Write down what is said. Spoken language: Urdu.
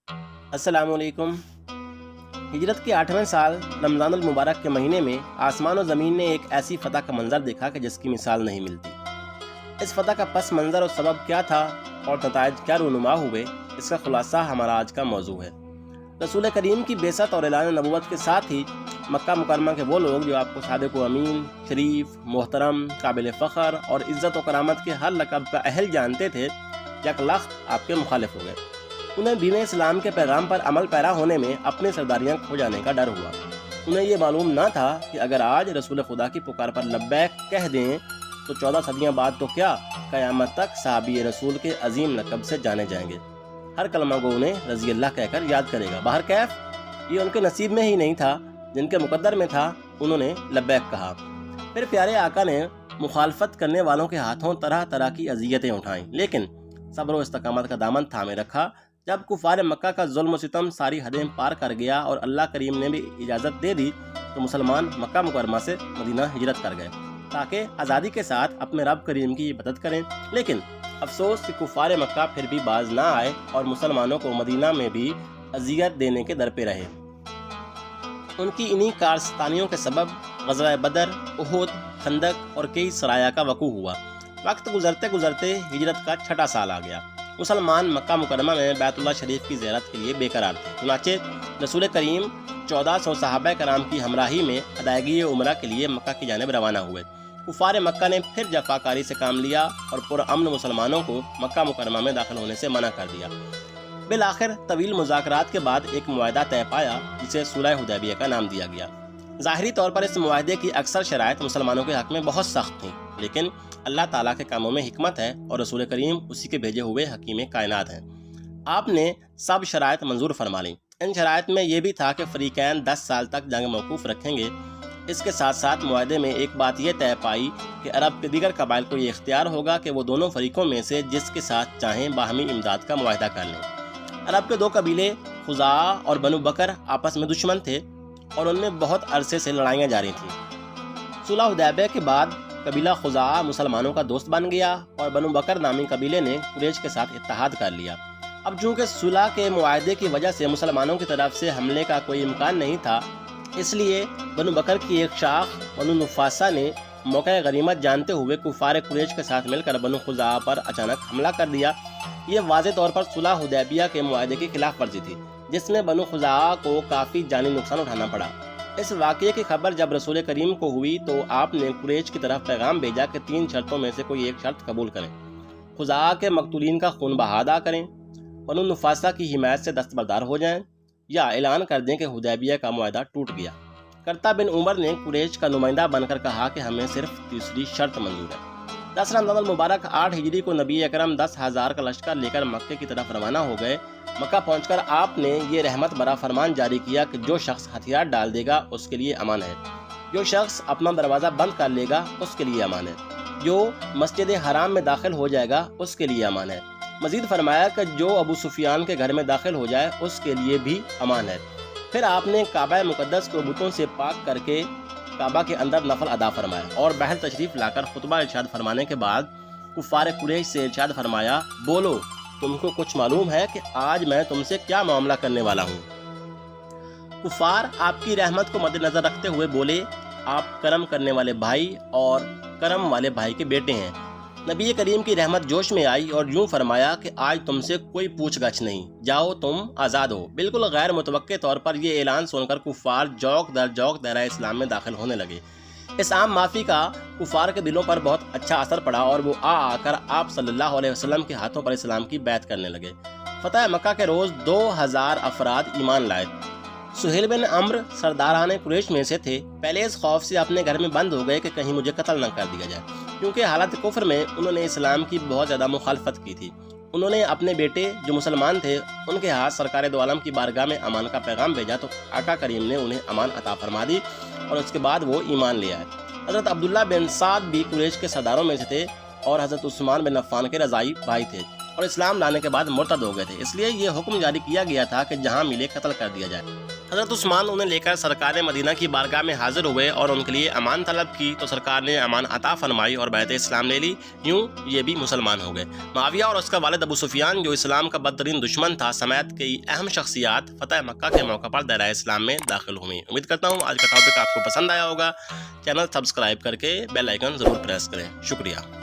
السلام علیکم۔ ہجرت کے 8ویں سال رمضان المبارک کے مہینے میں آسمان و زمین نے ایک ایسی فتح کا منظر دیکھا کہ جس کی مثال نہیں ملتی۔ اس فتح کا پس منظر اور سبب کیا تھا اور نتائج کیا رونما ہوئے، اس کا خلاصہ ہمارا آج کا موضوع ہے۔ رسول کریم کی بعثت اور اعلان نبوت کے ساتھ ہی مکہ مکرمہ کے وہ لوگ جو آپ کو صادق و امین، شریف، محترم، قابل فخر اور عزت و کرامت کے ہر لقب کا اہل جانتے تھے، یک لخت آپ کے مخالف ہو گئے۔ انہیں دین اسلام کے پیغام پر عمل پیرا ہونے میں اپنی سرداریاں کھو جانے کا ڈر ہوا۔ انہیں یہ معلوم نہ تھا کہ اگر آج رسول خدا کی پکار پر لبیک کہہ دیں تو 14 صدیاں بعد تو کیا، قیامت تک صحابی رسول کے عظیم لقب سے جانے جائیں گے۔ ہر کلمہ گو انہیں رضی اللہ کہہ کر یاد کرے گا۔ باہر کیف یہ ان کے نصیب میں ہی نہیں تھا، جن کے مقدر میں تھا انہوں نے لبیک کہا۔ پھر پیارے آقا نے مخالفت کرنے والوں کے ہاتھوں طرح طرح کی اذیتیں اٹھائیں، لیکن صبر و استقامت کا دامن تھامے رکھا۔ جب کفار مکہ کا ظلم و ستم ساری حدیں پار کر گیا اور اللہ کریم نے بھی اجازت دے دی تو مسلمان مکہ مکرمہ سے مدینہ ہجرت کر گئے تاکہ آزادی کے ساتھ اپنے رب کریم کی عبادت کریں۔ لیکن افسوس کہ کفار مکہ پھر بھی باز نہ آئے اور مسلمانوں کو مدینہ میں بھی اذیت دینے کے در پہ رہے۔ ان کی انہی کارستانیوں کے سبب غزوہ بدر، احد، خندق اور کئی سرایا کا وقوع ہوا۔ وقت گزرتے گزرتے ہجرت کا 6واں سال آ گیا۔ مسلمان مکہ مکرمہ میں بیت اللہ شریف کی زیارت کے لیے بے قرار تھے، چنانچہ رسول کریم 1400 صحابہ کرام کی ہمراہی میں ادائیگی عمرہ کے لیے مکہ کی جانب روانہ ہوئے۔ کفار مکہ نے پھر جفاکاری سے کام لیا اور پرامن مسلمانوں کو مکہ مکرمہ میں داخل ہونے سے منع کر دیا۔ بالآخر طویل مذاکرات کے بعد ایک معاہدہ طے پایا جسے صلح حدیبیہ کا نام دیا گیا۔ ظاہری طور پر اس معاہدے کی اکثر شرائط مسلمانوں کے حق میں بہت سخت تھیں، لیکن اللہ تعالیٰ کے کاموں میں حکمت ہے اور رسول کریم اسی کے بھیجے ہوئے حکیم کائنات ہیں۔ آپ نے سب شرائط منظور فرما لیں۔ ان شرائط میں یہ بھی تھا کہ فریقین 10 سال تک جنگ موقوف رکھیں گے۔ اس کے ساتھ ساتھ معاہدے میں ایک بات یہ طے پائی کہ عرب کے دیگر قبائل کو یہ اختیار ہوگا کہ وہ دونوں فریقوں میں سے جس کے ساتھ چاہیں باہمی امداد کا معاہدہ کر لیں۔ عرب کے دو قبیلے خزاعہ اور بنو بکر آپس میں دشمن تھے اور ان میں بہت عرصے سے لڑائیاں جاری تھیں۔ صلح حدیبیہ کے بعد قبیلہ خزاعہ مسلمانوں کا دوست بن گیا اور بنو بکر نامی قبیلے نے قریش کے ساتھ اتحاد کر لیا۔ اب چونکہ صلح کے معاہدے کی وجہ سے مسلمانوں کی طرف سے حملے کا کوئی امکان نہیں تھا، اس لیے بنو بکر کی ایک شاخ بنو نفاسہ نے موقع غنیمت جانتے ہوئے کفار قریش کے ساتھ مل کر بنو خزاعہ پر اچانک حملہ کر دیا۔ یہ واضح طور پر صلح حدیبیہ کے معاہدے کی خلاف ورزی تھی، جس میں بنو خزاعہ کو کافی جانی نقصان اٹھانا پڑا۔ اس واقعے کی خبر جب رسول کریم کو ہوئی تو آپ نے قریش کی طرف پیغام بھیجا کہ 3 شرطوں میں سے کوئی ایک شرط قبول کریں۔ خزاعہ کے مقتولین کا خون بہا ادا کریں، بنو نفاسہ کی حمایت سے دستبردار ہو جائیں، یا اعلان کر دیں کہ حدیبیہ کا معاہدہ ٹوٹ گیا۔ کرتا بن عمر نے قریش کا نمائندہ بن کر کہا کہ ہمیں صرف تیسری شرط منظور ہے۔ 10 رمضان المبارک 8 ہجری کو نبی اکرم 10,000 کا لشکر لے کر مکے کی طرف روانہ ہو گئے۔ مکہ پہنچ کر آپ نے یہ رحمت برا فرمان جاری کیا کہ جو شخص ہتھیار ڈال دے گا اس کے لیے امان ہے، جو شخص اپنا دروازہ بند کر لے گا اس کے لیے امان ہے، جو مسجد حرام میں داخل ہو جائے گا اس کے لیے امان ہے۔ مزید فرمایا کہ جو ابو سفیان کے گھر میں داخل ہو جائے اس کے لیے بھی امان ہے۔ پھر آپ نے کعبہ مقدس کو بتوں سے پاک کر کے کعبہ کے اندر نفل ادا فرمایا اور بہر تشریف لا کر خطبہ ارشاد فرمانے کے بعد کفار قریش سے ارشاد فرمایا، بولو تم کو کچھ معلوم ہے کہ آج میں تم سے کیا معاملہ کرنے والا ہوں؟ کفار آپ کی رحمت کو مد نظر رکھتے ہوئے بولے، آپ کرم کرنے والے بھائی اور کرم والے بھائی کے بیٹے ہیں۔ نبی کریم کی رحمت جوش میں آئی اور یوں فرمایا کہ آج تم سے کوئی پوچھ گچھ نہیں، جاؤ تم آزاد ہو۔ بالکل غیر متوقع طور پر یہ اعلان سن کر کفار جوق در جوق دائرہ اسلام میں داخل ہونے لگے۔ اس عام معافی کا کفار کے دلوں پر بہت اچھا اثر پڑا اور وہ آ کر آپ صلی اللہ علیہ وسلم کے ہاتھوں پر اسلام کی بیعت کرنے لگے۔ فتح مکہ کے روز 2000 افراد ایمان لائے۔ سہیل بن عمرو سرداران قریش میں سے تھے۔ پہلے اس خوف سے اپنے گھر میں بند ہو گئے کہ کہیں مجھے قتل نہ کر دیا جائے، کیونکہ حالت کفر میں انہوں نے اسلام کی بہت زیادہ مخالفت کی تھی۔ انہوں نے اپنے بیٹے جو مسلمان تھے ان کے ہاتھ سرکار دو عالم کی بارگاہ میں امان کا پیغام بھیجا تو آقا کریم نے انہیں امان عطا فرما دی اور اس کے بعد وہ ایمان لے آئے۔ حضرت عبداللہ بن سعد بھی قریش کے سرداروں میں سے تھے اور حضرت عثمان بن عفان کے رضائی بھائی تھے اور اسلام لانے کے بعد مرتد ہو گئے تھے، اس لیے یہ حکم جاری کیا گیا تھا کہ جہاں ملے قتل کر دیا جائے۔ حضرت عثمان انہیں لے کر سرکار مدینہ کی بارگاہ میں حاضر ہوئے اور ان کے لیے امان طلب کی تو سرکار نے امان عطا فرمائی اور بیعت اسلام لے لی۔ یوں یہ بھی مسلمان ہو گئے۔ معاویہ اور اس کا والد ابو سفیان جو اسلام کا بدترین دشمن تھا سمیت کئی اہم شخصیات فتح مکہ کے موقع پر دائرہ اسلام میں داخل ہوئیں۔ امید کرتا ہوں آج کا ٹاپک آپ کو پسند آیا ہوگا۔ چینل سبسکرائب کر کے بیل آئیکن ضرور پریس کریں۔ شکریہ۔